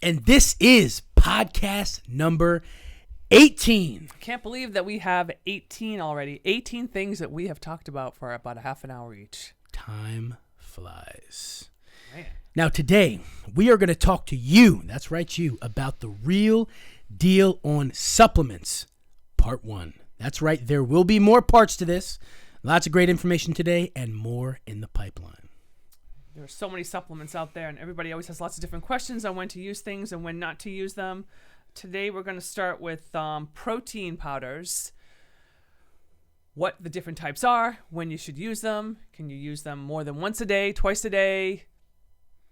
and this is podcast number 18. I can't believe that we have 18 already. 18 things that we have talked about for about a half an hour each. Time flies. Man. Now today, we are going to talk to you, that's right, you, about the real deal on supplements, part 1. That's right, there will be more parts to this. Lots of great information today and more in the pipeline. There are so many supplements out there, and everybody always has lots of different questions on when to use things and when not to use them. Today, we're going to start with protein powders, what the different types are, when you should use them. Can you use them more than once a day, twice a day?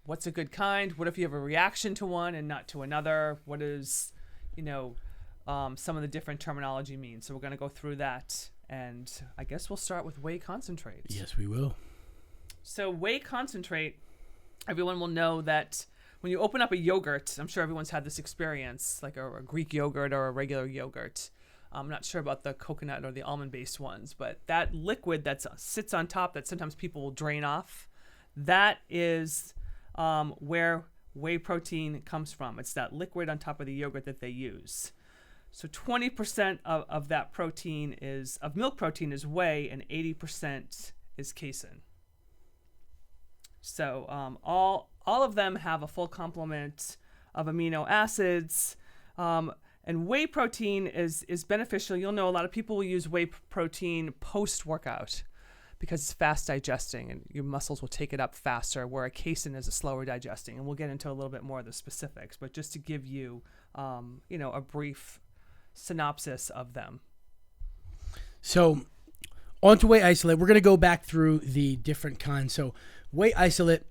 What's a good kind? What if you have a reaction to one and not to another? What is, some of the different terminology mean? So we're going to go through that, and I guess we'll start with whey concentrate. Yes, we will. So whey concentrate, everyone will know that when you open up a yogurt, I'm sure everyone's had this experience, like a Greek yogurt or a regular yogurt. I'm not sure about the coconut or the almond-based ones, but that liquid that sits on top that sometimes people will drain off, that is where whey protein comes from. It's that liquid on top of the yogurt that they use. So 20% of that protein of milk protein is whey, and 80% is casein. So all of them have a full complement of amino acids, and whey protein is beneficial. You'll know a lot of people will use whey protein post-workout because it's fast digesting and your muscles will take it up faster, where a casein is a slower digesting. And we'll get into a little bit more of the specifics, but just to give you, a brief synopsis of them. So on to whey isolate. We're going to go back through the different kinds. So whey isolate,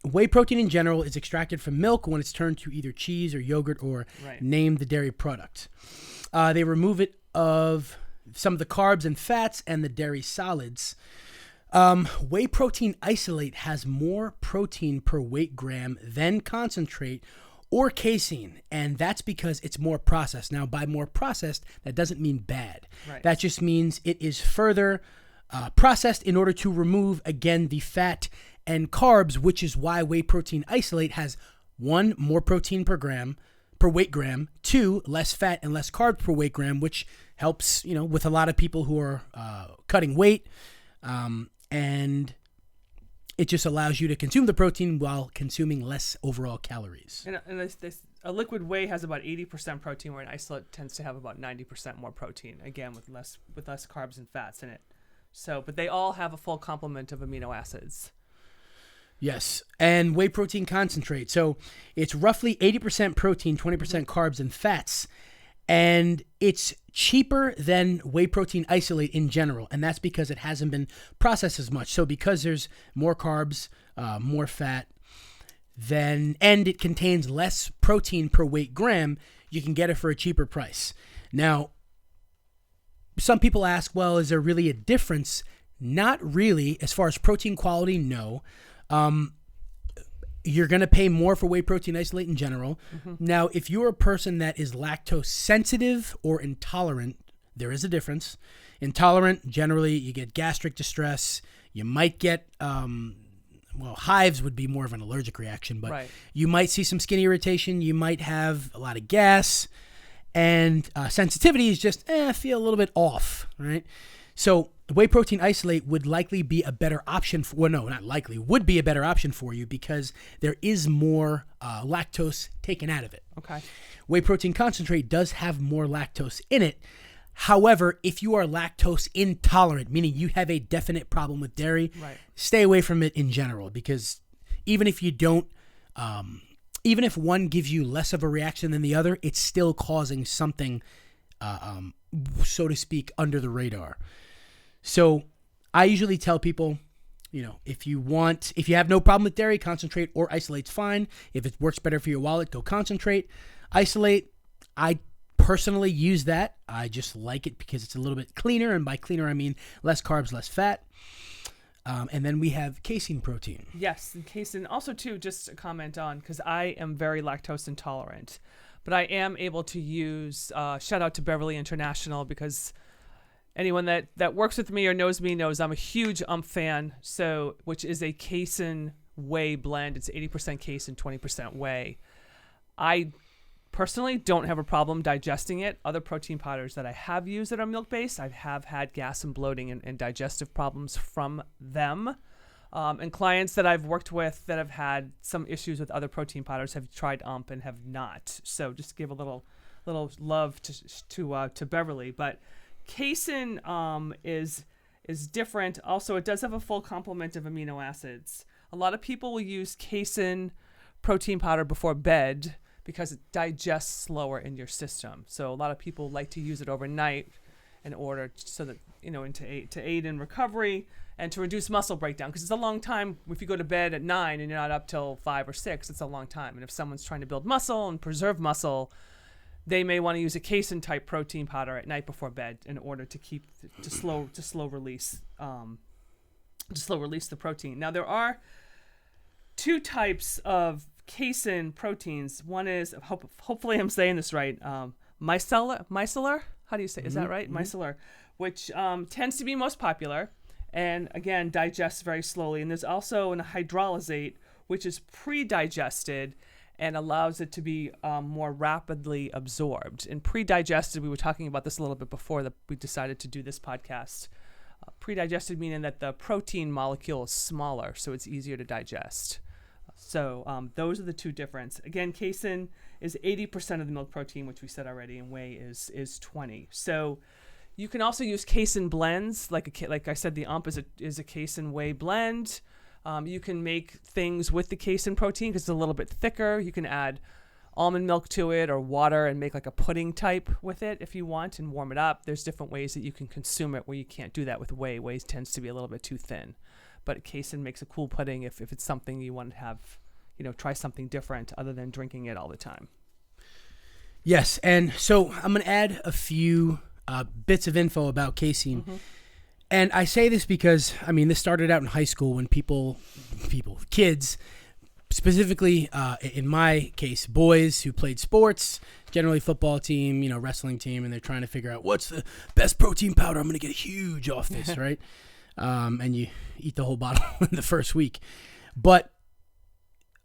whey protein in general is extracted from milk when it's turned to either cheese or yogurt or name the dairy product. They remove it of some of the carbs and fats and the dairy solids. Whey protein isolate has more protein per weight gram than concentrate or casein, and that's because it's more processed. Now, by more processed, that doesn't mean bad. Right. That just means it is further processed in order to remove, again, the fat and carbs, which is why whey protein isolate has 1, more protein per weight gram, 2, less fat and less carbs per weight gram, which helps, with a lot of people who are cutting weight, and it just allows you to consume the protein while consuming less overall calories. And a liquid whey has about 80% protein, where an isolate tends to have about 90% more protein, again, with less carbs and fats in it. So, but they all have a full complement of amino acids. Yes, and whey protein concentrate. So it's roughly 80% protein, 20% carbs and fats, and it's cheaper than whey protein isolate in general, and that's because it hasn't been processed as much. So because there's more carbs, more fat, and it contains less protein per weight gram, you can get it for a cheaper price. Now, some people ask, well, is there really a difference? Not really. As far as protein quality, no. You're going to pay more for whey protein isolate in general. Mm-hmm. Now, if you're a person that is lactose sensitive or intolerant, there is a difference. Intolerant, generally, you get gastric distress. You might get, hives would be more of an allergic reaction, but you might see some skin irritation. You might have a lot of gas. And sensitivity is just feel a little bit off, right? So whey protein isolate would likely be a better option would be a better option for you because there is more lactose taken out of it. Okay. Whey protein concentrate does have more lactose in it. However, if you are lactose intolerant, meaning you have a definite problem with dairy, stay away from it in general, because even if you don't, even if one gives you less of a reaction than the other, it's still causing something, so to speak, under the radar. So I usually tell people, if you have no problem with dairy, concentrate or isolate's fine. If it works better for your wallet, go concentrate. Isolate, I personally use that. I just like it because it's a little bit cleaner, and by cleaner I mean less carbs, less fat. And then we have casein protein. Yes, and casein also too, just to comment on, because I am very lactose intolerant, but I am able to use, shout out to Beverly International, because anyone that works with me or knows me knows I'm a huge fan, which is a casein whey blend. It's 80% casein, 20% whey. I personally don't have a problem digesting it. Other protein powders that I have used that are milk-based, I have had gas and bloating and digestive problems from them. And clients that I've worked with that have had some issues with other protein powders have tried and have not. So just to give a little love to Beverly. But casein is different. Also, it does have a full complement of amino acids. A lot of people will use casein protein powder before bed because it digests slower in your system. So a lot of people like to use it overnight in order so that, to aid in recovery and to reduce muscle breakdown, because it's a long time. If you go to bed at 9 and you're not up till 5 or 6, it's a long time. And if someone's trying to build muscle and preserve muscle, they may want to use a casein type protein powder at night before bed in order to keep to slow release the protein. Now there are two types of casein proteins. One is, hopefully I'm saying this right, micellar. How do you say? Is that right? Micellar, which tends to be most popular, and again digests very slowly. And there's also an hydrolysate, which is pre-digested and allows it to be more rapidly absorbed. And pre-digested, we were talking about this a little bit before that we decided to do this podcast. Pre-digested meaning that the protein molecule is smaller, so it's easier to digest. So those are the two differences. Again, casein is 80% of the milk protein, which we said already, and whey is 20. So you can also use casein blends, like I said, the is a casein whey blend. You can make things with the casein protein because it's a little bit thicker. You can add almond milk to it or water and make like a pudding type with it if you want and warm it up. There's different ways that you can consume it where you can't do that with whey. Whey tends to be a little bit too thin. But casein makes a cool pudding if it's something you want to have, try something different other than drinking it all the time. Yes, and so I'm going to add a few bits of info about casein. Mm-hmm. And I say this because, this started out in high school when kids, specifically in my case, boys who played sports, generally football team, wrestling team, and they're trying to figure out what's the best protein powder. I'm going to get huge off this, right? And you eat the whole bottle in the first week. But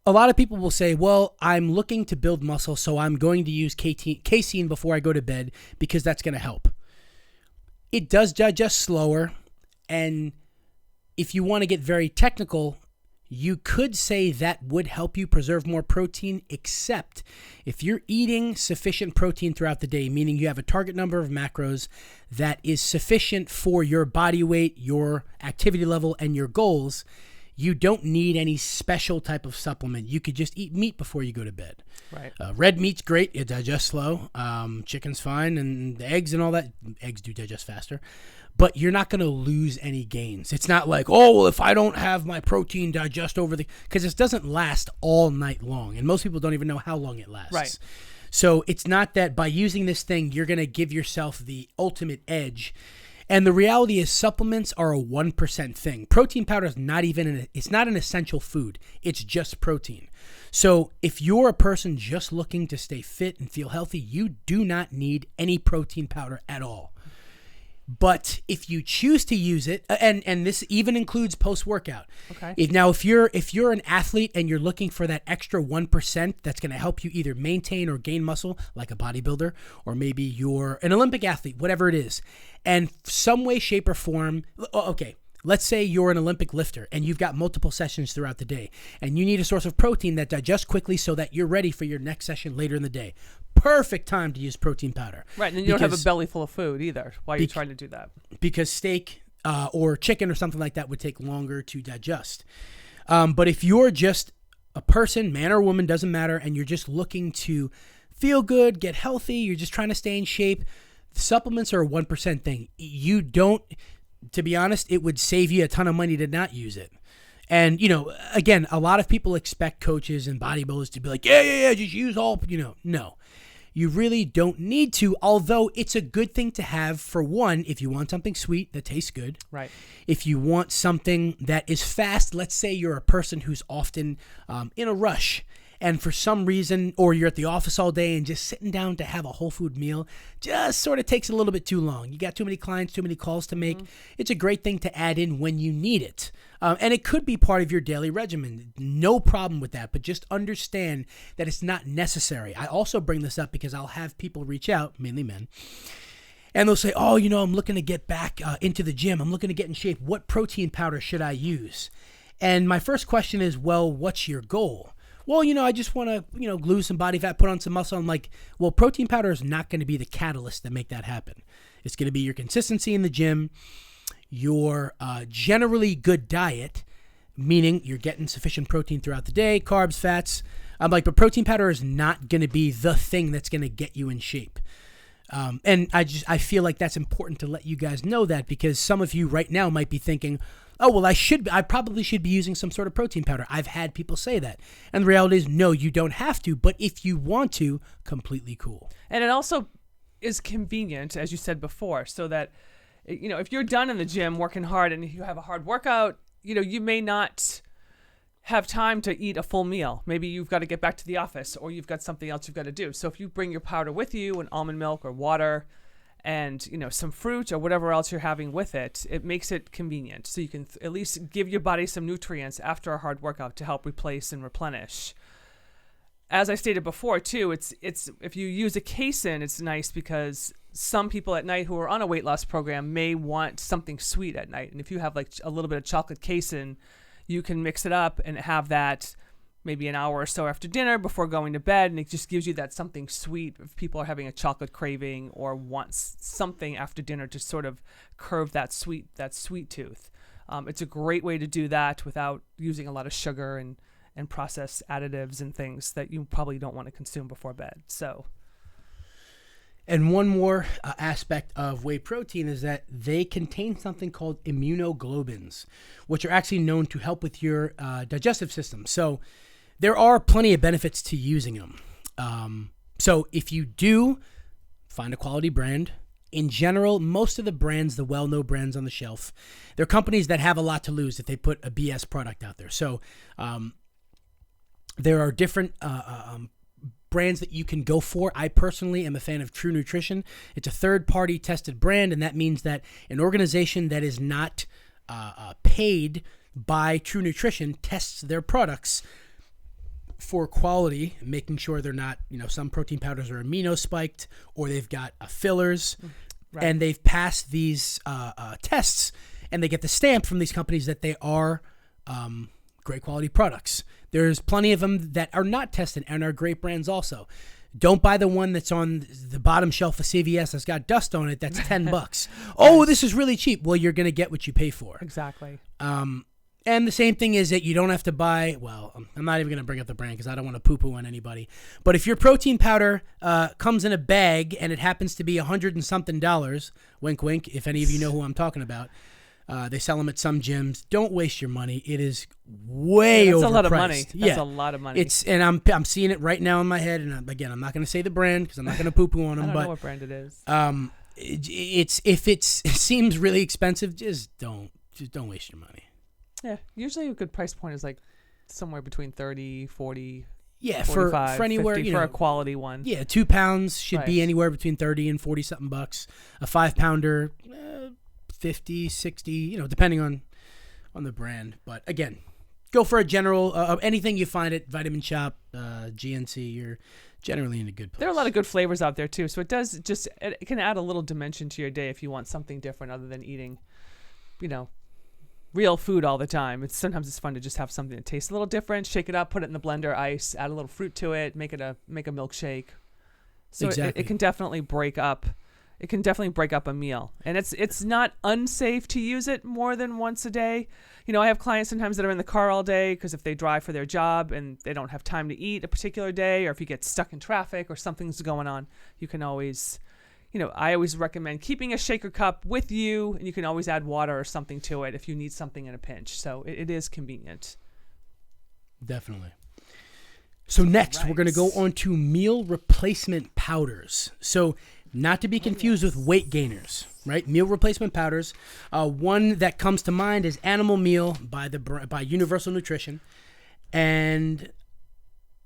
a lot of people will say, well, I'm looking to build muscle, so I'm going to use casein before I go to bed because that's going to help. It does digest slower, and if you want to get very technical, you could say that would help you preserve more protein, except if you're eating sufficient protein throughout the day, meaning you have a target number of macros that is sufficient for your body weight, your activity level, and your goals, you don't need any special type of supplement. You could just eat meat before you go to bed. Right. Red meat's great. It digests slow. Chicken's fine. And the eggs and all that. Eggs do digest faster. But you're not going to lose any gains. It's not like, if I don't have my protein digest because it doesn't last all night long. And most people don't even know how long it lasts. Right. So it's not that by using this thing, you're going to give yourself the ultimate edge. And the reality is supplements are a 1% thing. Protein powder is it's not an essential food. It's just protein. So if you're a person just looking to stay fit and feel healthy, you do not need any protein powder at all. But if you choose to use it, and this even includes post-workout. Okay. If you're an athlete and you're looking for that extra 1% that's going to help you either maintain or gain muscle, like a bodybuilder, or maybe you're an Olympic athlete, whatever it is, and some way, shape, or form. Okay, let's say you're an Olympic lifter and you've got multiple sessions throughout the day, and you need a source of protein that digests quickly so that you're ready for your next session later in the day. Perfect time to use protein powder. Right, and you don't have a belly full of food either while you're trying to do that. Because steak or chicken or something like that would take longer to digest. But if you're just a person, man or woman, doesn't matter, and you're just looking to feel good, get healthy, you're just trying to stay in shape, supplements are a 1% thing. You don't, to be honest, it would save you a ton of money to not use it. And, again, a lot of people expect coaches and bodybuilders to be like, yeah, just use all, no. You really don't need to, although it's a good thing to have for one, if you want something sweet that tastes good. Right. If you want something that is fast, let's say you're a person who's often in a rush and for some reason, or you're at the office all day and just sitting down to have a whole food meal just sort of takes a little bit too long. You got too many clients, too many calls to make. It's a great thing to add in when you need it. And it could be part of your daily regimen. No problem with that, but just understand that it's not necessary. I also bring this up because I'll have people reach out, mainly men, and they'll say, oh, I'm looking to get back into the gym. I'm looking to get in shape. What protein powder should I use? And my first question is, well, what's your goal? Well, I just want to, lose some body fat, put on some muscle. I'm like, well, protein powder is not going to be the catalyst that make that happen. It's going to be your consistency in the gym, your generally good diet, meaning you're getting sufficient protein throughout the day, carbs, fats. I'm like, but protein powder is not going to be the thing that's going to get you in shape. And I feel like that's important to let you guys know that, because some of you right now might be thinking, oh, well, I probably should be using some sort of protein powder. I've had people say that. And the reality is, no, you don't have to. But if you want to, completely cool. And it also is convenient, as you said before, so that, if you're done in the gym working hard and you have a hard workout, you may not have time to eat a full meal. Maybe you've got to get back to the office, or you've got something else you've got to do. So if you bring your powder with you, and almond milk or water, and some fruit or whatever else you're having with it, it makes it convenient. So you can at least give your body some nutrients after a hard workout to help replace and replenish. As I stated before too, it's if you use a casein, it's nice because some people at night who are on a weight loss program may want something sweet at night. And if you have like a little bit of chocolate casein, you can mix it up and have that maybe an hour or so after dinner before going to bed, and it just gives you that something sweet if people are having a chocolate craving or want something after dinner to sort of curve that sweet tooth. It's a great way to do that without using a lot of sugar and processed additives and things that you probably don't want to consume before bed. And one more aspect of whey protein is that they contain something called immunoglobulins, which are actually known to help with your digestive system. So there are plenty of benefits to using them. So if you do find a quality brand, in general, most of the brands, the well-known brands on the shelf, they're companies that have a lot to lose if they put a BS product out there. So there are different brands that you can go for. I personally am a fan of True Nutrition. It's a third-party tested brand, and that means that an organization that is not paid by True Nutrition tests their products for quality, making sure they're not, some protein powders are amino spiked or they've got fillers, right. And they've passed these tests, and they get the stamp from these companies that they are great quality products. There's plenty of them that are not tested and are great brands also. Don't buy the one that's on the bottom shelf of CVS that's got dust on it. That's $10. Oh, this is really cheap. Well, you're going to get what you pay for. Exactly. And the same thing is that you don't have to buy, well, I'm not even going to bring up the brand because I don't want to poo-poo on anybody. But if your protein powder comes in a bag and it happens to be $100 and something, wink, wink, if any of you know who I'm talking about, they sell them at some gyms. Don't waste your money. It is way overpriced. That's a lot of money. That's a lot of money. And I'm seeing it right now in my head. And again, I'm not going to say the brand because I'm not going to poo-poo on them. I don't know what brand it is. If it seems really expensive, just don't waste your money. Yeah, usually a good price point is like somewhere between 30, 40, yeah, 45, for anywhere 50 for a quality one. Yeah, 2 pounds should be anywhere between 30 and 40 something bucks. A 5-pounder, 50, 60, depending on the brand. But again, go for a general anything you find at Vitamin Shop, GNC. You're generally in a good place. There are a lot of good flavors out there too, so it can add a little dimension to your day if you want something different other than eating, real food all the time. Sometimes it's fun to just have something that tastes a little different, shake it up, put it in the blender, ice, add a little fruit to it, make a milkshake. So exactly. It can definitely break up. It can definitely break up a meal, and it's not unsafe to use it more than once a day. I have clients sometimes that are in the car all day because if they drive for their job and they don't have time to eat a particular day, or if you get stuck in traffic or something's going on, you can always. I always recommend keeping a shaker cup with you, and you can always add water or something to it if you need something in a pinch. So it is convenient. Definitely. So next, we're going to go on to meal replacement powders. So not to be confused with weight gainers, right? Meal replacement powders. One that comes to mind is Animal Meal by Universal Nutrition. And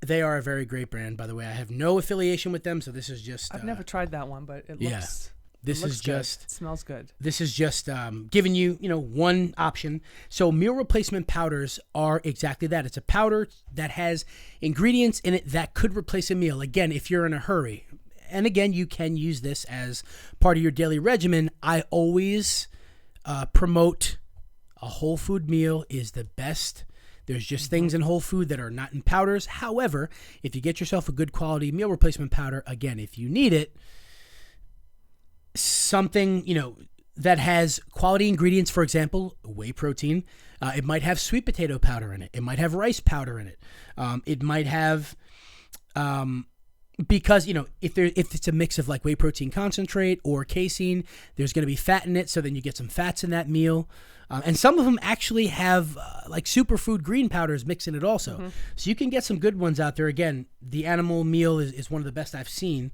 They are a very great brand, by the way. I have no affiliation with them, so this is just... I've never tried that one, but it looks... This it looks is just... good. It smells good. This is just giving you, one option. So meal replacement powders are exactly that. It's a powder that has ingredients in it that could replace a meal. Again, if you're in a hurry. And again, you can use this as part of your daily regimen. I always promote a whole food meal is the best. There's just things in whole food that are not in powders. However, if you get yourself a good quality meal replacement powder, again, if you need it, something, that has quality ingredients, for example, whey protein, it might have sweet potato powder in it. It might have rice powder in it. It might have, because, if it's a mix of like whey protein concentrate or casein, there's going to be fat in it. So then you get some fats in that meal. And some of them actually have like superfood green powders mixed in it also. Mm-hmm. So you can get some good ones out there. Again, the animal meal is one of the best I've seen.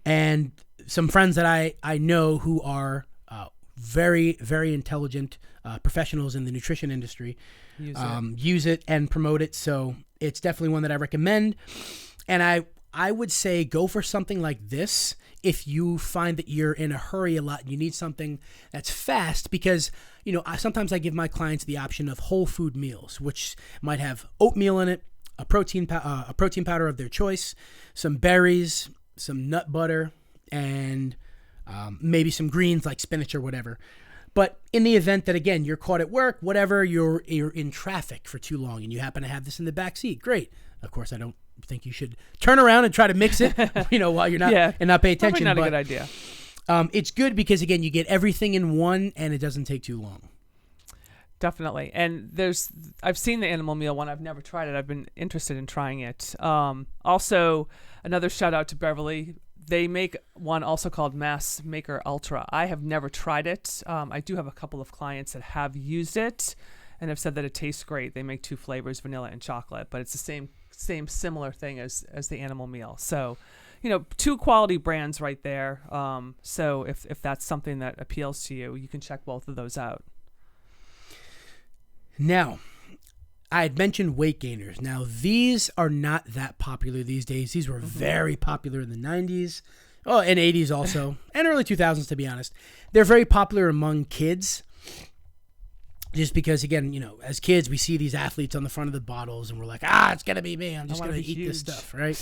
And some friends that I know who are very, very intelligent professionals in the nutrition industry use it and promote it. So it's definitely one that I recommend. And I would say go for something like this if you find that you're in a hurry a lot and you need something that's fast, because sometimes I give my clients the option of whole food meals, which might have oatmeal in it, a protein powder of their choice, some berries, some nut butter, and maybe some greens like spinach or whatever. But in the event that, again, you're caught at work, whatever, you're in traffic for too long and you happen to have this in the back seat, great. Of course, I don't think you should turn around and try to mix it, while you're not and not pay attention. Probably not a good idea. It's good because, again, you get everything in one and it doesn't take too long. Definitely. And I've seen the animal meal one. I've never tried it. I've been interested in trying it. Also, another shout out to Beverly. They make one also called Mass Maker Ultra. I have never tried it. I do have a couple of clients that have used it and have said that it tastes great. They make two flavors, vanilla and chocolate, but it's the same similar thing as the animal meal. So, two quality brands right there. So if that's something that appeals to you, you can check both of those out. Now, I had mentioned weight gainers. Now, these are not that popular these days. These were very popular in the 90s, and 80s also, and early 2000s, to be honest. They're very popular among kids just because, again, as kids, we see these athletes on the front of the bottles, and we're like, it's going to be me. I'm just going to eat this stuff, right?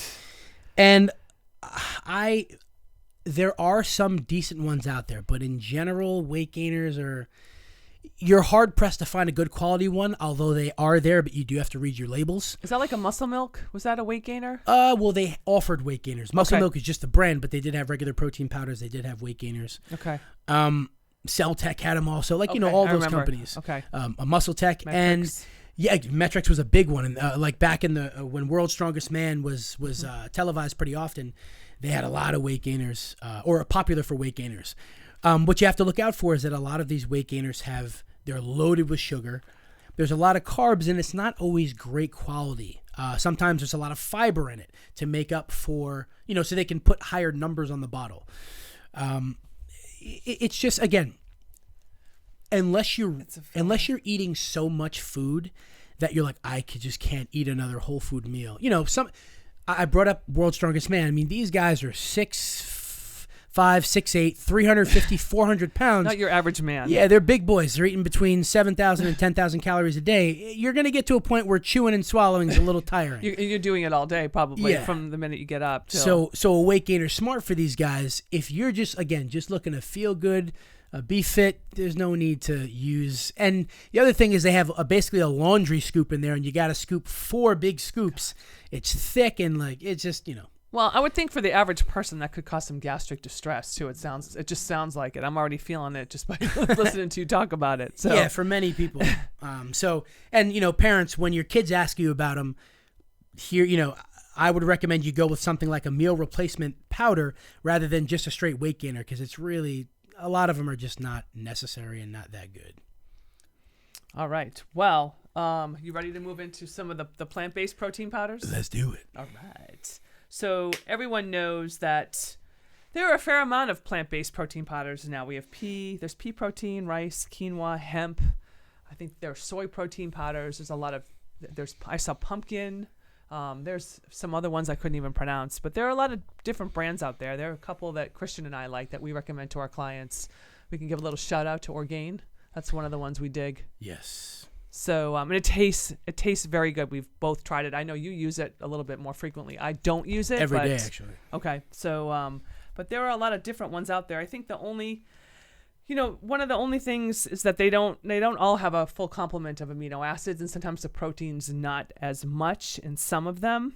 And there are some decent ones out there, but in general, weight gainers you're hard-pressed to find a good quality one, although they are there, but you do have to read your labels. Is that like a Muscle Milk? Was that a weight gainer? Well, they offered weight gainers. Muscle Milk is just the brand, but they did have regular protein powders. They did have weight gainers. Okay. Cell Tech had them also, all those companies. Okay. A Muscle Tech. Metrics. And Metrics was a big one. And like back in the when World's Strongest Man was televised pretty often, they had a lot of weight gainers, or popular for weight gainers. What you have to look out for is that a lot of these weight gainers they're loaded with sugar. There's a lot of carbs, and it's not always great quality. Sometimes there's a lot of fiber in it to make up for, so they can put higher numbers on the bottle. It's just, again, unless you're eating so much food that you're like, I just can't eat another whole food meal. I brought up World's Strongest Man. I mean, these guys are 6'5", 6'8", 350, 400 pounds. Not your average man. Yeah, they're big boys. They're eating between 7,000 and 10,000 calories a day. You're going to get to a point where chewing and swallowing is a little tiring. You're doing it all day, probably, from the minute you get up. Till... So a weight gainer's smart for these guys. If you're just looking to feel good, be fit, there's no need to use. And the other thing is they have basically a laundry scoop in there, and you got to scoop 4 big scoops. It's thick and it's just, Well, I would think for the average person that could cause some gastric distress too. It just sounds like it. I'm already feeling it just by listening to you talk about it. So. Yeah, for many people. Parents, when your kids ask you about them, here, I would recommend you go with something like a meal replacement powder rather than just a straight weight gainer, because it's really, a lot of them are just not necessary and not that good. All right. Well, you ready to move into some of the plant-based protein powders? Let's do it. All right. So everyone knows that there are a fair amount of plant-based protein powders now. We have there's pea protein, rice, quinoa, hemp. I think there are soy protein powders. I saw pumpkin. There's some other ones I couldn't even pronounce, but there are a lot of different brands out there. There are a couple that Christian and I like that we recommend to our clients. We can give a little shout out to Orgain. That's one of the ones we dig. Yes. So, and it tastes very good. We've both tried it. I know you use it a little bit more frequently. I don't use it every day, actually. Okay. So, but there are a lot of different ones out there. I think one of the only things is that they don't all have a full complement of amino acids, and sometimes the protein's not as much in some of them.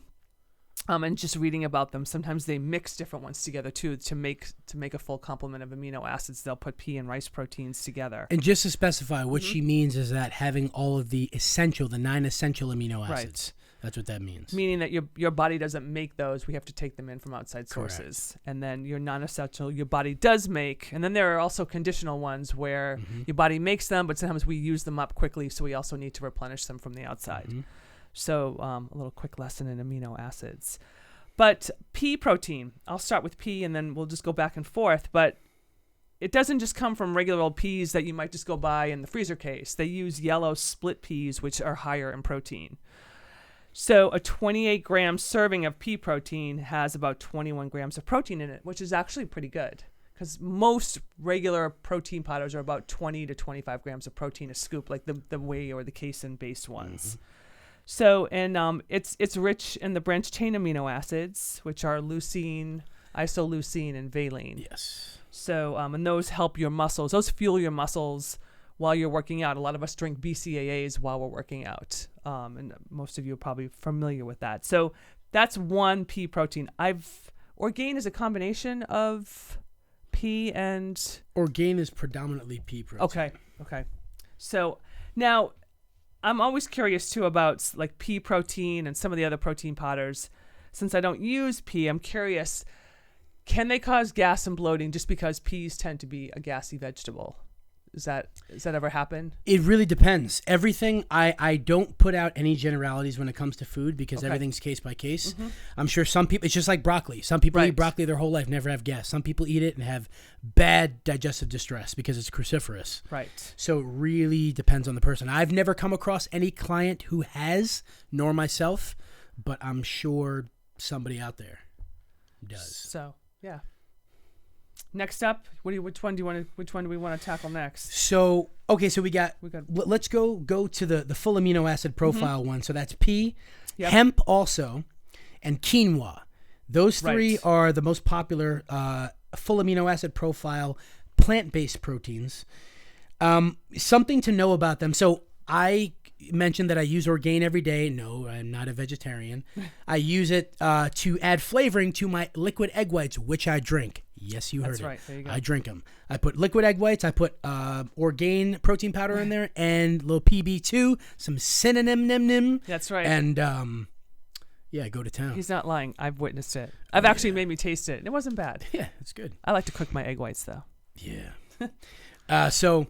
And just reading about them, sometimes they mix different ones together too to make a full complement of amino acids. They'll put pea and rice proteins together. And just to specify, what she means is that having all of the 9 essential amino acids. Right. That's what that means. Meaning that your body doesn't make those. We have to take them in from outside sources. Correct. And then your non-essential, your body does make. And then there are also conditional ones where your body makes them, but sometimes we use them up quickly, so we also need to replenish them from the outside. So a little quick lesson in amino acids. But pea protein, I'll start with pea and then we'll just go back and forth. But it doesn't just come from regular old peas that you might just go buy in the freezer case. They use yellow split peas, which are higher in protein. So a 28-gram serving of pea protein has about 21 grams of protein in it, which is actually pretty good. Because most regular protein powders are about 20 to 25 grams of protein a scoop, like the whey or the casein-based ones. So, and it's rich in the branched chain amino acids, which are leucine, isoleucine, and valine. Yes. So, and those help your muscles. Those fuel your muscles while you're working out. A lot of us drink BCAAs while we're working out. And most of you are probably familiar with that. So that's one pea protein. Orgain is a combination of pea and... Orgain is predominantly pea protein. Okay. So now... I'm always curious, too, about like pea protein and some of the other protein powders. Since I don't use pea, I'm curious, can they cause gas and bloating just because peas tend to be a gassy vegetable? Does that ever happen? It really depends. Everything, I don't put out any generalities when it comes to food because everything's case by case. I'm sure some people, it's just like broccoli. Some people eat broccoli their whole life, never have gas. Some people eat it and have bad digestive distress because it's cruciferous. Right. So it really depends on the person. I've never come across any client who has, nor myself, but I'm sure somebody out there does. So, yeah. Next up, which one do we want to tackle next? So we got let's go to the full amino acid profile one. So that's pea, hemp also, and quinoa. Those three are the most popular full amino acid profile plant-based proteins. Something to know about them. So I mentioned that I use Orgain every day. No, I'm not a vegetarian. I use it to add flavoring to my liquid egg whites, which I drink. Yes, you heard it. That's right. There you go. I drink them. I put liquid egg whites. I put Orgain protein powder in there and a little PB2, some synonym. That's right. And go to town. He's not lying. I've witnessed it. I've actually made me taste it. It wasn't bad. Yeah, it's good. I like to cook my egg whites though. Yeah. So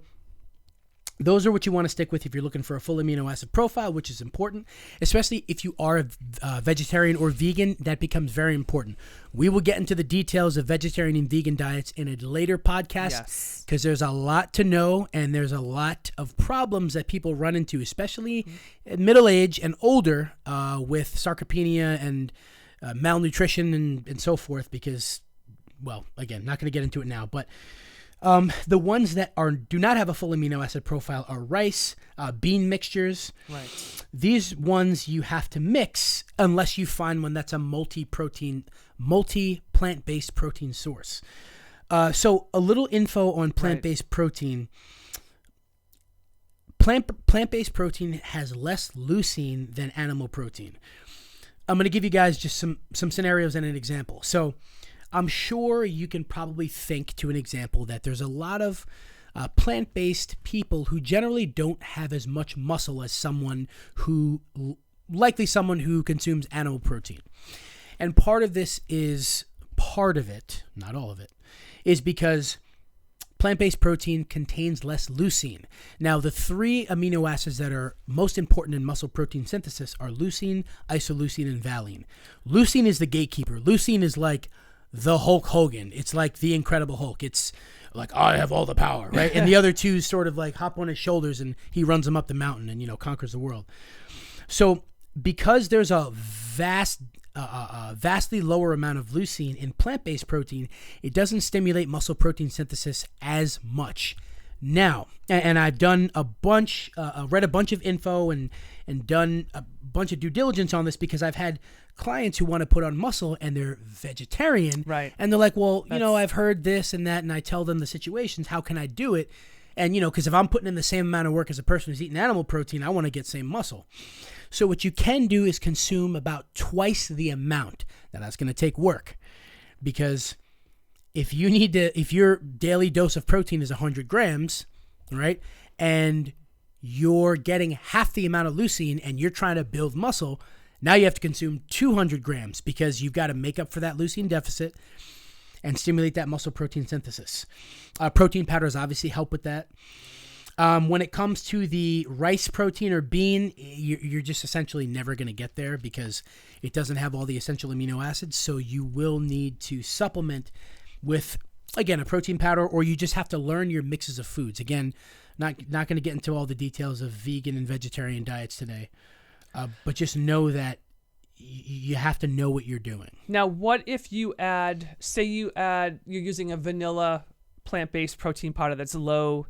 those are what you want to stick with if you're looking for a full amino acid profile, which is important, especially if you are a vegetarian or vegan. That becomes very important. We will get into the details of vegetarian and vegan diets in a later podcast because there's a lot to know and there's a lot of problems that people run into, especially at middle age and older with sarcopenia and malnutrition and so forth because, well, again, not going to get into it now, but the ones that do not have a full amino acid profile are rice, bean mixtures. Right. These ones you have to mix unless you find one that's a multi-plant-based protein source. So a little info on plant-based protein. Plant-based protein has less leucine than animal protein. I'm going to give you guys just some scenarios and an example. So I'm sure you can probably think to an example that there's a lot of plant-based people who generally don't have as much muscle as someone who consumes animal protein. And part of it, not all of it, is because plant-based protein contains less leucine. Now, the three amino acids that are most important in muscle protein synthesis are leucine, isoleucine, and valine. Leucine is the gatekeeper. Leucine is like the Hulk Hogan. It's like the Incredible Hulk. It's like, I have all the power, right? And the other two sort of like hop on his shoulders and he runs them up the mountain and, conquers the world. So because there's a vastly lower amount of leucine in plant-based protein, it doesn't stimulate muscle protein synthesis as much. Now, and I've done a bunch, read a bunch of info and done a bunch of due diligence on this, because I've had clients who want to put on muscle and they're vegetarian. Right. And they're like, well, I've heard this and that, and I tell them the situations, how can I do it? And, because if I'm putting in the same amount of work as a person who's eating animal protein, I want to get same muscle. So what you can do is consume about twice the amount. Now, that's going to take work, because if your daily dose of protein is 100 grams, right, and you're getting half the amount of leucine and you're trying to build muscle, now you have to consume 200 grams, because you've got to make up for that leucine deficit and stimulate that muscle protein synthesis. Protein powders obviously help with that. When it comes to the rice protein or bean, you're just essentially never going to get there, because it doesn't have all the essential amino acids. So you will need to supplement with, again, a protein powder, or you just have to learn your mixes of foods. Again, not going to get into all the details of vegan and vegetarian diets today, but just know that you have to know what you're doing. Now, what if you add, you're using a vanilla plant-based protein powder that's low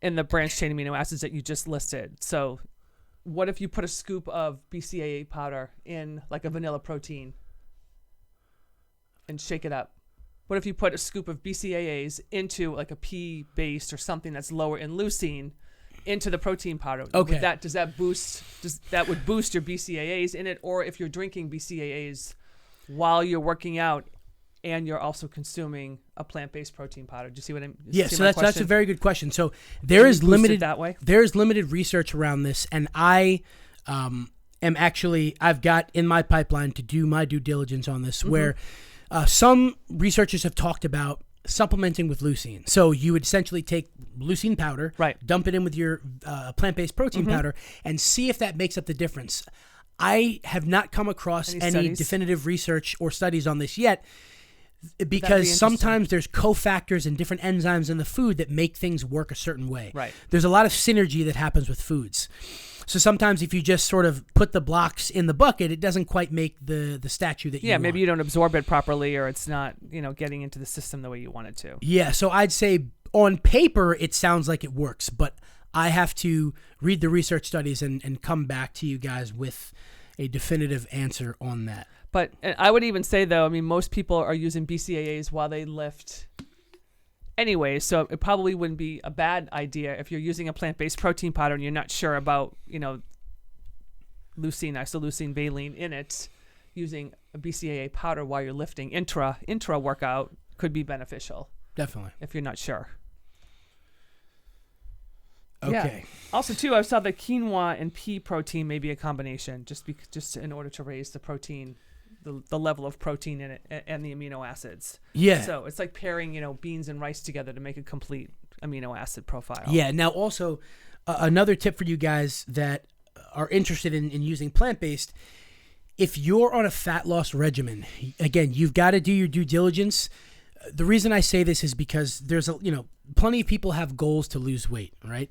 in the branched chain amino acids that you just listed. So what if you put a scoop of BCAA powder in like a vanilla protein and shake it up? What if you put a scoop of BCAAs into like a pea-based or something that's lower in leucine into the protein powder? Okay. That would boost your BCAAs in it? Or if you're drinking BCAAs while you're working out and you're also consuming a plant-based protein powder. Do you see what I'm? Yeah, so that's a very good question. So there is limited that way. There's limited research around this, and I've got in my pipeline to do my due diligence on this, where some researchers have talked about supplementing with leucine. So you would essentially take leucine powder, right, dump it in with your plant-based protein powder, and see if that makes up the difference. I have not come across any definitive research or studies on this yet, because sometimes there's cofactors and different enzymes in the food that make things work a certain way. Right. There's a lot of synergy that happens with foods. So sometimes if you just sort of put the blocks in the bucket, it doesn't quite make the statue that you want. Yeah, maybe you don't absorb it properly, or it's not, getting into the system the way you want it to. Yeah, so I'd say on paper it sounds like it works, but I have to read the research studies and come back to you guys with a definitive answer on that. But I would even say, though, most people are using BCAAs while they lift anyway, so it probably wouldn't be a bad idea if you're using a plant-based protein powder and you're not sure about, leucine, isoleucine, valine in it. Using a BCAA powder while you're lifting intra workout could be beneficial. Definitely. If you're not sure. Okay. Yeah. Also, too, I saw that quinoa and pea protein may be a combination, just in order to raise the protein, the level of protein in it and the amino acids. Yeah. So it's like pairing, beans and rice together to make a complete amino acid profile. Yeah. Now, also, another tip for you guys that are interested in using plant-based, if you're on a fat loss regimen, again, you've got to do your due diligence. The reason I say this is because there's plenty of people have goals to lose weight, right?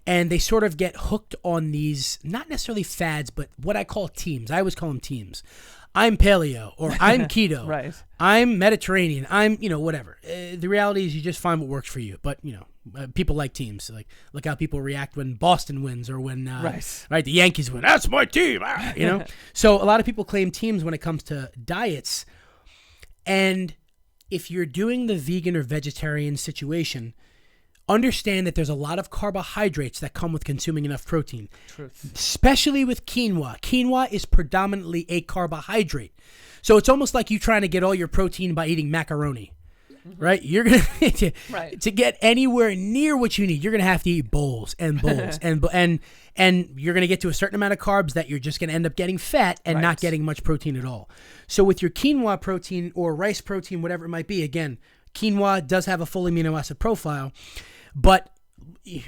And they sort of get hooked on these, not necessarily fads, but what I call teams. I always call them teams. I'm paleo, or I'm keto. Right. I'm Mediterranean. I'm, whatever. The reality is you just find what works for you. But, people like teams. Like, look how people react when Boston wins or when the Yankees win. That's my team. So a lot of people claim teams when it comes to diets. And if you're doing the vegan or vegetarian situation, understand that there's a lot of carbohydrates that come with consuming enough protein. Truth. Especially with quinoa. Quinoa is predominantly a carbohydrate. So it's almost like you trying to get all your protein by eating macaroni. Right? You're going to get anywhere near what you need, you're going to have to eat bowls and bowls and you're going to get to a certain amount of carbs that you're just going to end up getting fat and not getting much protein at all. So with your quinoa protein or rice protein, whatever it might be, again, quinoa does have a full amino acid profile, but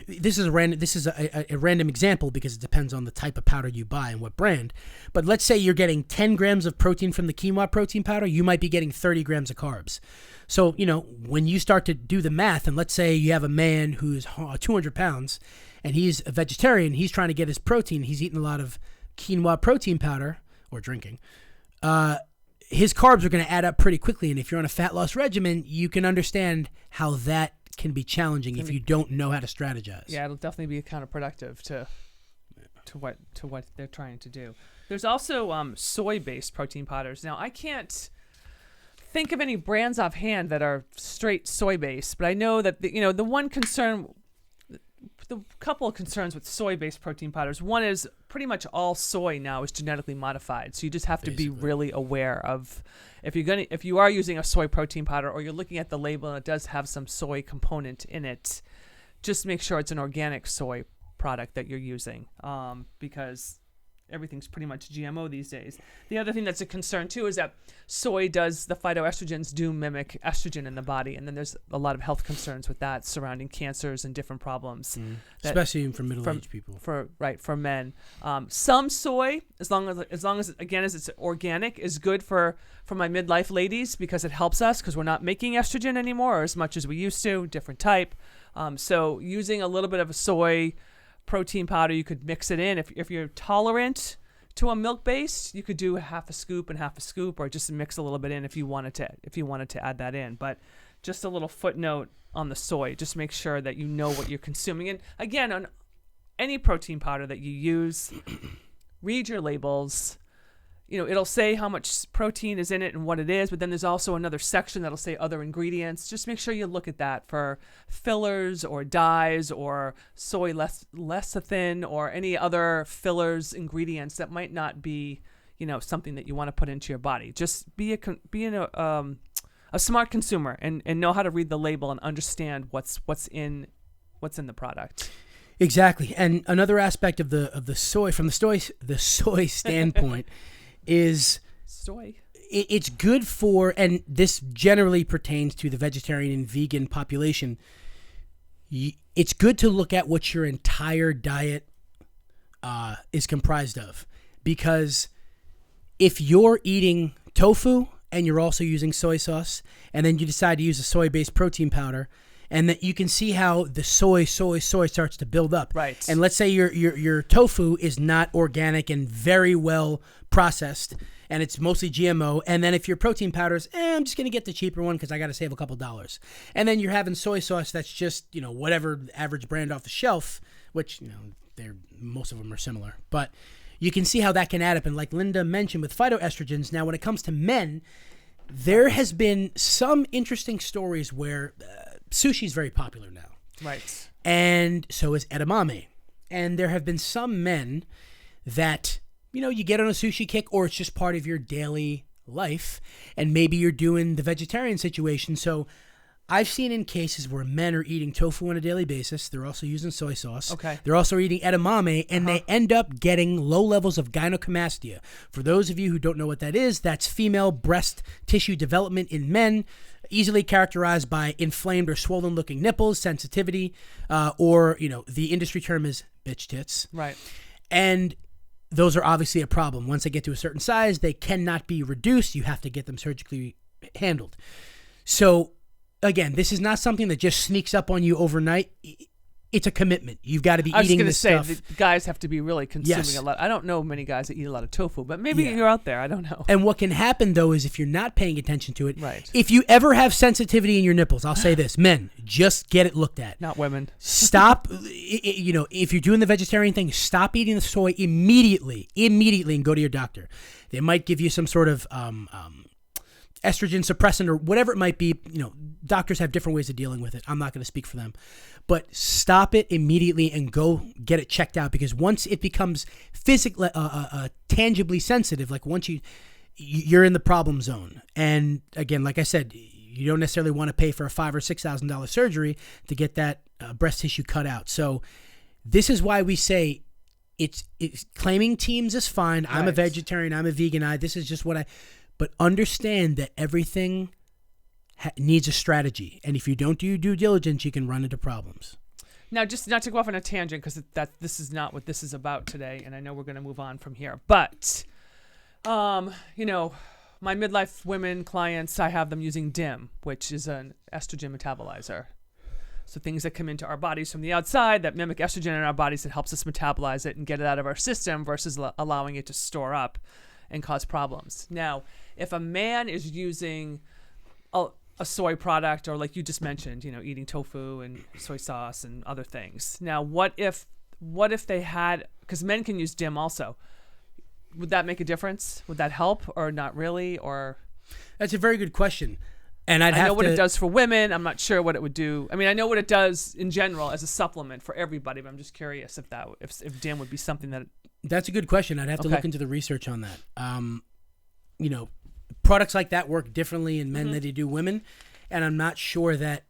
this is a random example because it depends on the type of powder you buy and what brand. But let's say you're getting 10 grams of protein from the quinoa protein powder, you might be getting 30 grams of carbs. So, when you start to do the math, and let's say you have a man who's 200 pounds and he's a vegetarian, he's trying to get his protein, he's eating a lot of quinoa protein powder or drinking, his carbs are going to add up pretty quickly. And if you're on a fat loss regimen, you can understand how that can be challenging if you don't know how to strategize. Yeah, it'll definitely be counterproductive to what they're trying to do. There's also soy-based protein powders. Now, I can't think of any brands offhand that are straight soy-based, but I know that the couple of concerns with soy-based protein powders. One is pretty much all soy now is genetically modified, so you just have to be really aware of if you are using a soy protein powder or you're looking at the label and it does have some soy component in it, just make sure it's an organic soy product that you're using, because everything's pretty much GMO these days. The other thing that's a concern too is that the phytoestrogens do mimic estrogen in the body, and then there's a lot of health concerns with that surrounding cancers and different problems, especially for middle-aged people. For men. Some soy, as long as again as it's organic, is good for my midlife ladies because it helps us because we're not making estrogen anymore or as much as we used to, different type. So using a little bit of a soy protein powder, you could mix it in. If you're tolerant to a milk based, you could do half a scoop and half a scoop, or just mix a little bit in if you wanted to add that in. But just a little footnote on the soy, just make sure that you know what you're consuming. And again, on any protein powder that you use, read your labels. It'll say how much protein is in it and what it is, but then there's also another section that'll say other ingredients. Just make sure you look at that for fillers or dyes or soy lecithin or any other fillers, ingredients that might not be, something that you want to put into your body. Just be a smart consumer and know how to read the label and understand what's in the product. Exactly. And another aspect of the soy from the soy standpoint is soy. It's good for, and this generally pertains to the vegetarian and vegan population. It's good to look at what your entire diet is comprised of, because if you're eating tofu and you're also using soy sauce, and then you decide to use a soy-based protein powder, and that you can see how the soy starts to build up. Right. And let's say your tofu is not organic and very well processed, and it's mostly GMO. And then if your protein powders, I'm just going to get the cheaper one because I got to save a couple dollars. And then you're having soy sauce that's just, whatever average brand off the shelf, which, most of them are similar. But you can see how that can add up. And like Linda mentioned with phytoestrogens, now when it comes to men, there has been some interesting stories where sushi is very popular now. Right. And so is edamame. And there have been some men that, you get on a sushi kick, or it's just part of your daily life, and maybe you're doing the vegetarian situation. So I've seen in cases where men are eating tofu on a daily basis. They're also using soy sauce. Okay. They're also eating edamame, and they end up getting low levels of gynecomastia. For those of you who don't know what that is, that's female breast tissue development in men, easily characterized by inflamed or swollen-looking nipples, sensitivity, or, the industry term is bitch tits. Right. And those are obviously a problem. Once they get to a certain size, they cannot be reduced. You have to get them surgically handled. So, again, this is not something that just sneaks up on you overnight. It's a commitment. You've got to be eating this stuff. I was going to say, the guys have to be really consuming a lot. I don't know many guys that eat a lot of tofu, but maybe you're out there. I don't know. And what can happen, though, is if you're not paying attention to it, right. If you ever have sensitivity in your nipples, I'll say this, men, just get it looked at. Not women. Stop, if you're doing the vegetarian thing, stop eating the soy immediately, and go to your doctor. They might give you some sort of estrogen suppressant or whatever it might be. Doctors have different ways of dealing with it. I'm not going to speak for them. But stop it immediately and go get it checked out, because once it becomes physically, tangibly sensitive, like once you're in the problem zone. And again, like I said, you don't necessarily want to pay for a $5,000 or $6,000 surgery to get that breast tissue cut out. So this is why we say it's claiming teams is fine. Right. I'm a vegetarian. I'm a vegan. This is just but understand that everything needs a strategy, and if you don't do due diligence, you can run into problems. Now, just not to go off on a tangent, because this is not what this is about today, and I know we're going to move on from here. But, my midlife women clients, I have them using DIM, which is an estrogen metabolizer. So things that come into our bodies from the outside that mimic estrogen in our bodies that helps us metabolize it and get it out of our system versus allowing it to store up and cause problems. Now, if a man is using a soy product, or like you just mentioned, eating tofu and soy sauce and other things. Now, what if they had, because men can use DIM also, would that make a difference? Would that help or not really? Or that's a very good question. And I know what it does for women. I'm not sure what it would do. I mean, I know what it does in general as a supplement for everybody, but I'm just curious if DIM would be something that. That's a good question. I'd have to look into the research on that. Products like that work differently in men than they do women, and I'm not sure that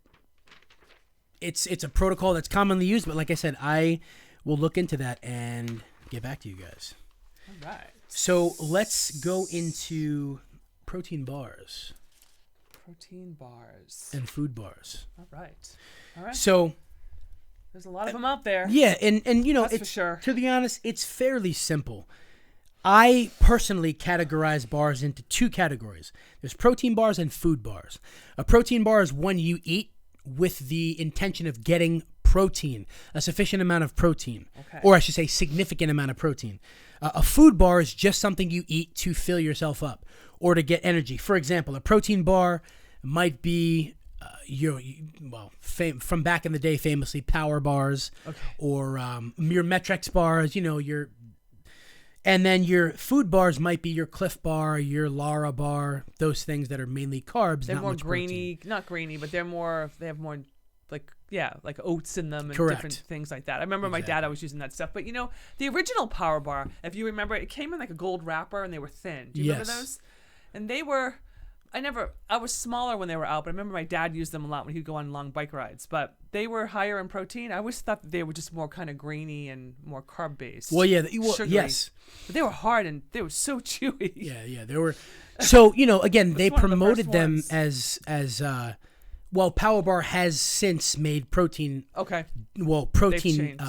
it's a protocol that's commonly used. But like I said, I will look into that and get back to you guys. All right. So let's go into protein bars. Protein bars. And food bars. All right. So there's a lot of them out there. Yeah, and That's it's, for sure. To be honest, it's fairly simple. I personally categorize bars into two categories. There's protein bars and food bars. A protein bar is one you eat with the intention of getting protein, a sufficient amount of protein, or I should say significant amount of protein. A food bar is just something you eat to fill yourself up or to get energy. For example, a protein bar might be from back in the day, famously Power bars, or your Metrex bars. And then your food bars might be your Cliff bar, your Lara bar, those things that are mainly carbs. They're not more much grainy, protein. not grainy, but they have more like oats in them and Correct. different things like that. I remember my dad always using that stuff. But the original Power bar, if you remember, it came in like a gold wrapper and they were thin. Do you remember those? And they were. I was smaller when they were out, but I remember my dad used them a lot when he'd go on long bike rides. But they were higher in protein. I always thought that they were just more kind of grainy and more carb based. Well, yeah, yes. But they were hard and they were so chewy. Yeah, they were. So again, they promoted them ones. as Power Bar has since made protein. Okay. Well, protein.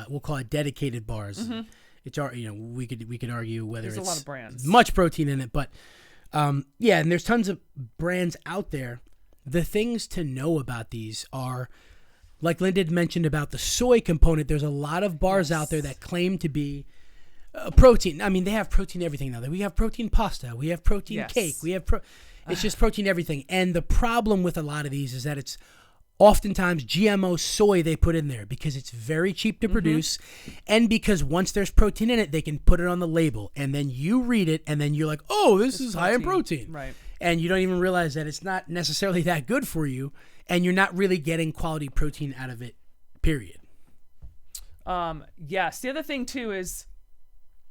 We'll call it dedicated bars. Mm-hmm. It's we could argue whether there's it's a lot of brands, much protein in it, but. And there's tons of brands out there. The things to know about these are, like Linda had mentioned about the soy component, there's a lot of bars out there that claim to be protein. I mean, they have protein everything now. We have protein pasta. We have protein cake. We have it's just protein everything. And the problem with a lot of these is that it's oftentimes GMO soy they put in there because it's very cheap to produce, and because once there's protein in it, they can put it on the label, and then you read it, and then you're like, oh, this is high in protein. Right. And you don't even realize that it's not necessarily that good for you, and you're not really getting quality protein out of it, period. Yes. The other thing, too, is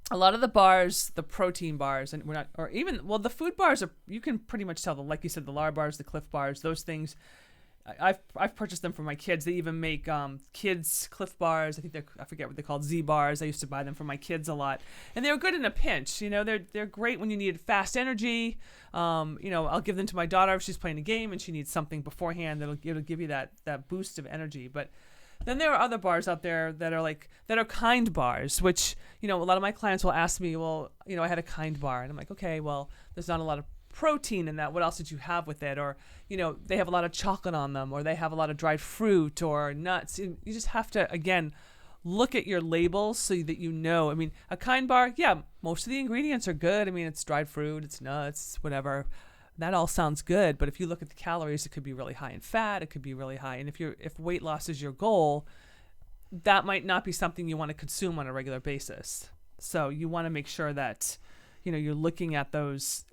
a lot of the bars, the protein bars, and the food bars, you can pretty much tell them, like you said, the Lara bars, the Cliff bars, those things. I've purchased them for my kids. They even make kids Cliff bars. I forget what they're called, Z bars. I used to buy them for my kids a lot, and they were good in a pinch. They're great when you need fast energy. I'll give them to my daughter if she's playing a game and she needs something beforehand. It'll give you that boost of energy. But then there are other bars out there that are kind bars, which a lot of my clients will ask me, well, I had a kind bar, and I'm like, okay, well, there's not a lot of protein in that. What else did you have with it? Or they have a lot of chocolate on them, or they have a lot of dried fruit or nuts. You just have to, again, look at your labels so that I mean, a kind bar, most of the ingredients are good. I mean, it's dried fruit, it's nuts, whatever. That all sounds good, but if you look at the calories, it could be really high in fat, it could be really high, and if weight loss is your goal, that might not be something you want to consume on a regular basis. So you want to make sure that you're looking at those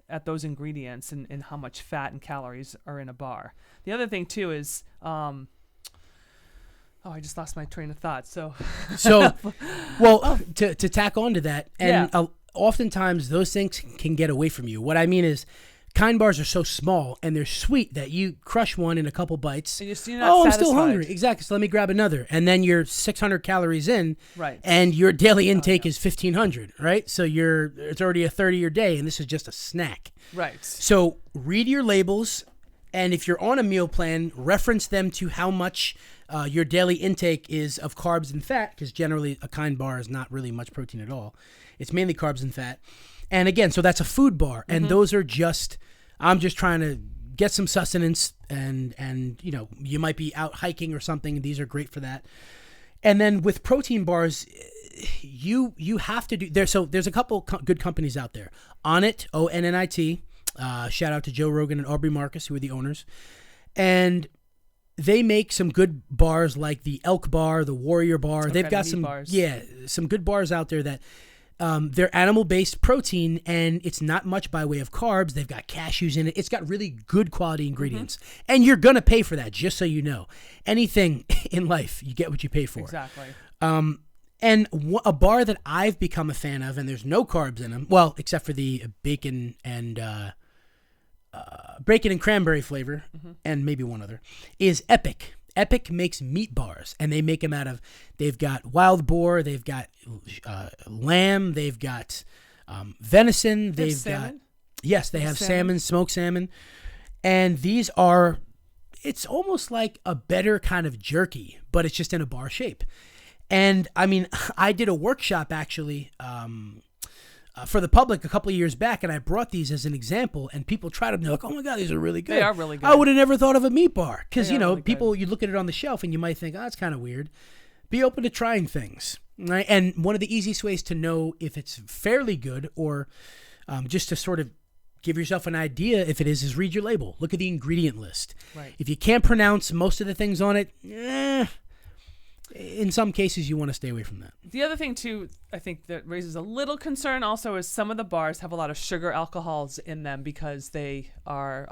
ingredients and how much fat and calories are in a bar. The other thing too is, I just lost my train of thought. To tack on to that, and oftentimes those things can get away from you. What I mean is, kind bars are so small and they're sweet that you crush one in a couple bites. And you're not I'm satisfied. still hungry. Exactly. So let me grab another. And then you're 600 calories in, right? And your daily intake is 1,500, right? So it's already a third of your day, and this is just a snack. Right. So read your labels, and if you're on a meal plan, reference them to how much your daily intake is of carbs and fat, because generally a kind bar is not really much protein at all. It's mainly carbs and fat. And again, so that's a food bar, and those are I'm just trying to get some sustenance, and you might be out hiking or something. These are great for that. And then with protein bars, you have to do there. So there's a couple good companies out there. Onnit, ONNIT. Shout out to Joe Rogan and Aubrey Marcus, who are the owners, and they make some good bars like the Elk Bar, the Warrior Bar. They've got some good bars out there that they're animal-based protein, and it's not much by way of carbs. They've got cashews in it. It's got really good quality ingredients, and you're gonna pay for that. Just so you know, anything in life, you get what you pay for. Exactly. And a bar that I've become a fan of, and there's no carbs in them, well, except for the bacon and cranberry flavor, and maybe one other, is Epic. Epic makes meat bars, and they make them they've got wild boar, they've got lamb, they've got venison, they've got salmon? Yes, they have salmon, smoked salmon, and it's almost like a better kind of jerky, but it's just in a bar shape. And I mean, I did a workshop actually for the public a couple of years back, and I brought these as an example, and people tried them. They're like, "Oh my God, these are really good." They are really good. I would have never thought of a meat bar because really people good. You look at it on the shelf and you might think, "Oh, that's kind of weird." Be open to trying things, right? And one of the easiest ways to know if it's fairly good or just to sort of give yourself an idea if it is read your label. Look at the ingredient list. Right. If you can't pronounce most of the things on it, in some cases you want to stay away from that. The other thing too, I think that raises a little concern also is some of the bars have a lot of sugar alcohols in them because they are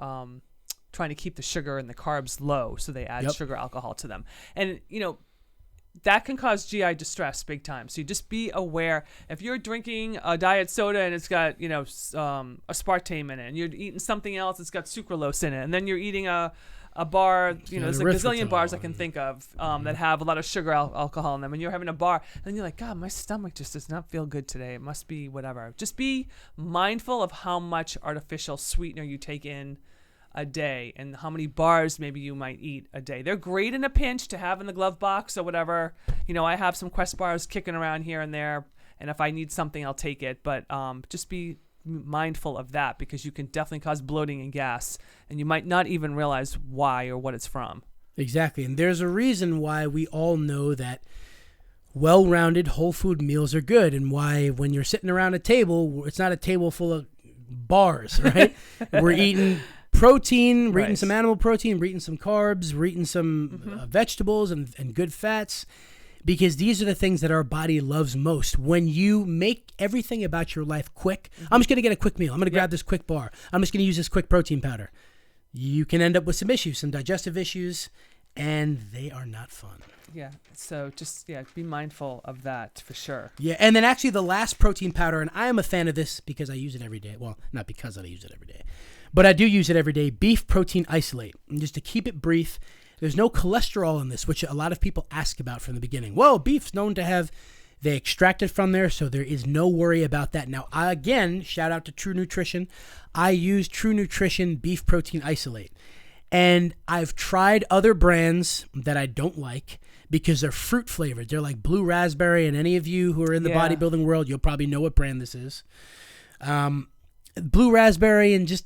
trying to keep the sugar and the carbs low, so they add sugar alcohol to them. And that can cause GI distress big time. So you just be aware if you're drinking a diet soda and it's got aspartame in it, and you're eating something else that's got sucralose in it, and then you're eating a bar, there's like a gazillion bars I can think of that have a lot of sugar alcohol in them, and you're having a bar, and you're like, God, my stomach just does not feel good today. It must be whatever. Just be mindful of how much artificial sweetener you take in a day and how many bars maybe you might eat a day. They're great in a pinch to have in the glove box or whatever. I have some Quest bars kicking around here and there, and if I need something, I'll take it. But just be mindful of that because you can definitely cause bloating and gas, and you might not even realize why or what it's from. Exactly. And there's a reason why we all know that well-rounded whole food meals are good, and why when you're sitting around a table, it's not a table full of bars, right? We're eating protein, we're eating some animal protein, we're eating some carbs, we're eating some vegetables and good fats, because these are the things that our body loves most. When you make everything about your life quick, I'm just going to get a quick meal. I'm going to grab this quick bar. I'm just going to use this quick protein powder. You can end up with some issues, some digestive issues, and they are not fun. Yeah, so just, be mindful of that for sure. Yeah, and then actually the last protein powder, and I am a fan of this because I use it every day. Well, not because I use it every day, but I do use it every day, beef protein isolate. And just to keep it brief, there's no cholesterol in this, which a lot of people ask about from the beginning. Well, beef's known to have, they extract it from there, so there is no worry about that. Now, again, shout out to True Nutrition. I use True Nutrition beef protein isolate. And I've tried other brands that I don't like because they're fruit flavored. They're like blue raspberry, and any of you who are in the bodybuilding world, you'll probably know what brand this is. Blue raspberry, and just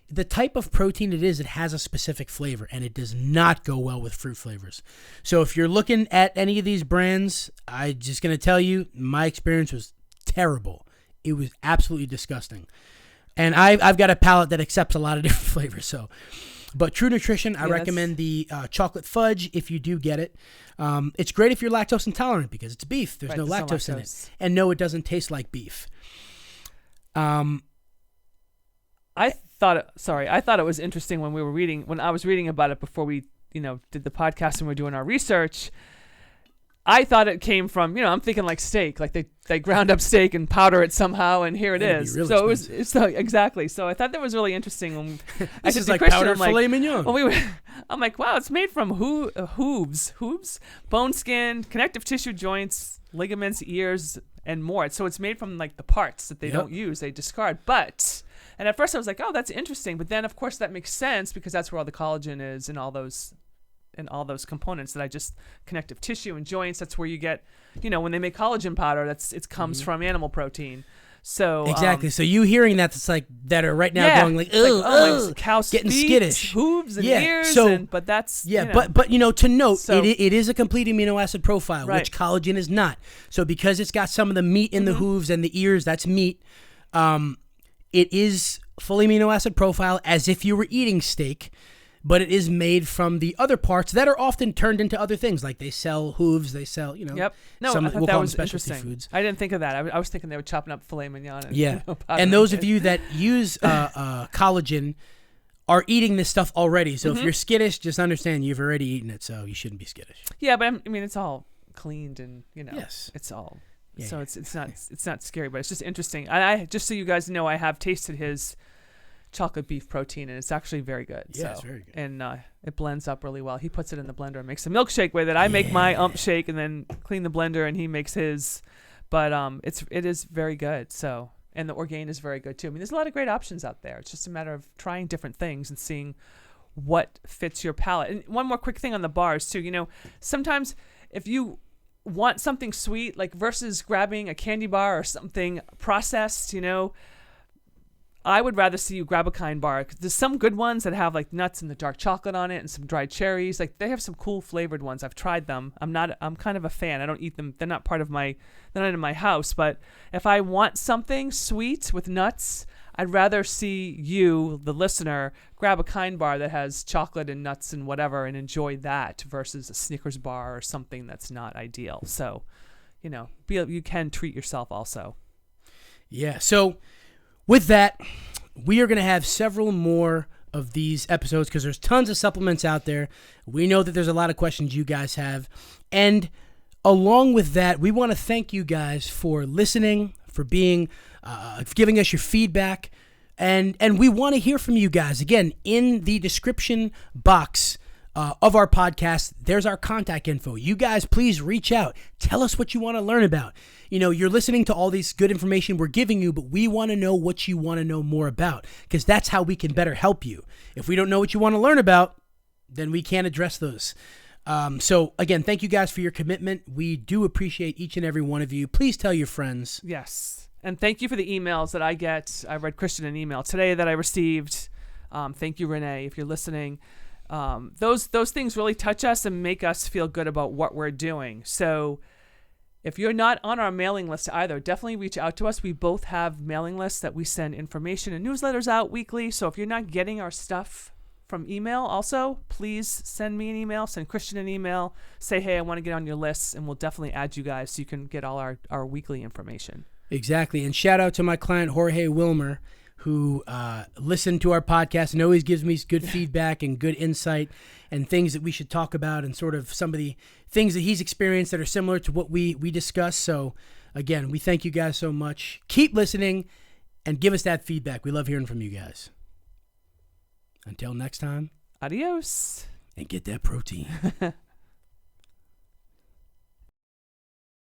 the type of protein it is, it has a specific flavor, and it does not go well with fruit flavors. So if you're looking at any of these brands, I'm just going to tell you, my experience was terrible. It was absolutely disgusting. And I've got a palate that accepts a lot of different flavors. But True Nutrition, I recommend the chocolate fudge if you do get it. It's great if you're lactose intolerant because it's beef. There's no lactose in it. And no, it doesn't taste like beef. I thought it was interesting when I was reading about it before we, did the podcast and we were doing our research. I thought it came from, I'm thinking like steak, like they ground up steak and powder it somehow, and here it is. Really so expensive. exactly. So I thought that was really interesting. When this is like powdered filet mignon. I'm like, wow, it's made from hooves, bone, skin, connective tissue, joints, ligaments, ears, and more. So it's made from like the parts that they don't use, they discard. And at first I was like, oh, that's interesting. But then of course that makes sense because that's where all the collagen is and all those components connective tissue and joints. That's where you get, when they make collagen powder, it comes from animal protein. So exactly. So you hearing that's like that are right now going like, oh, cow's getting feet, skittish, hooves and ears. So, but that's but to note, it is a complete amino acid profile, which collagen is not. So because it's got some of the meat in the hooves and the ears, that's meat. It is full amino acid profile as if you were eating steak. But it is made from the other parts that are often turned into other things. Like they sell hooves, they sell, Yep. No, some, I thought we'll that call was them specialty interesting. foods. I didn't think of that. I was thinking they were chopping up filet mignon. And those of you that use collagen are eating this stuff already. So if you're skittish, just understand you've already eaten it, so you shouldn't be skittish. Yeah, but I mean, it's all cleaned and, yes. It's all. Yeah, so it's not scary, but it's just interesting. I just so you guys know, I have tasted his chocolate beef protein, and it's actually very good. Yeah, it's very good. And it blends up really well. He puts it in the blender and makes a milkshake with it. I make my shake and then clean the blender, and he makes his. But it is very good. So, and the Orgain is very good too. I mean, there's a lot of great options out there. It's just a matter of trying different things and seeing what fits your palate. And one more quick thing on the bars too. Sometimes if you want something sweet, like versus grabbing a candy bar or something processed, I would rather see you grab a Kind bar. There's some good ones that have like nuts and the dark chocolate on it and some dried cherries. Like they have some cool flavored ones. I've tried them. I'm kind of a fan. I don't eat them. They're not they're not in my house. But if I want something sweet with nuts, I'd rather see you, the listener, grab a Kind bar that has chocolate and nuts and whatever and enjoy that versus a Snickers bar or something that's not ideal. So, you can treat yourself also. Yeah. So with that, we are going to have several more of these episodes because there's tons of supplements out there. We know that there's a lot of questions you guys have. And along with that, we want to thank you guys for listening, for being, giving us your feedback. And we want to hear from you guys. Again, in the description box of our podcast, there's our contact info. You guys, please reach out. Tell us what you want to learn about. You're listening to all these good information we're giving you, but we want to know what you want to know more about because that's how we can better help you. If we don't know what you want to learn about, then we can't address those. So again, thank you guys for your commitment. We do appreciate each and every one of you. Please tell your friends. Yes. And thank you for the emails that I get. I read Christian an email today that I received. Thank you, Renee, if you're listening. Those things really touch us and make us feel good about what we're doing. So if you're not on our mailing list either, definitely reach out to us. We both have mailing lists that we send information and newsletters out weekly. So if you're not getting our stuff from email also, please send me an email, send Christian an email, say, hey, I want to get on your lists, and we'll definitely add you guys so you can get all our weekly information. Exactly. And shout out to my client, Jorge Wilmer, who listened to our podcast and always gives me good feedback and good insight and things that we should talk about and sort of some of the things that he's experienced that are similar to what we discuss. So, again, we thank you guys so much. Keep listening and give us that feedback. We love hearing from you guys. Until next time. Adios. And get that protein.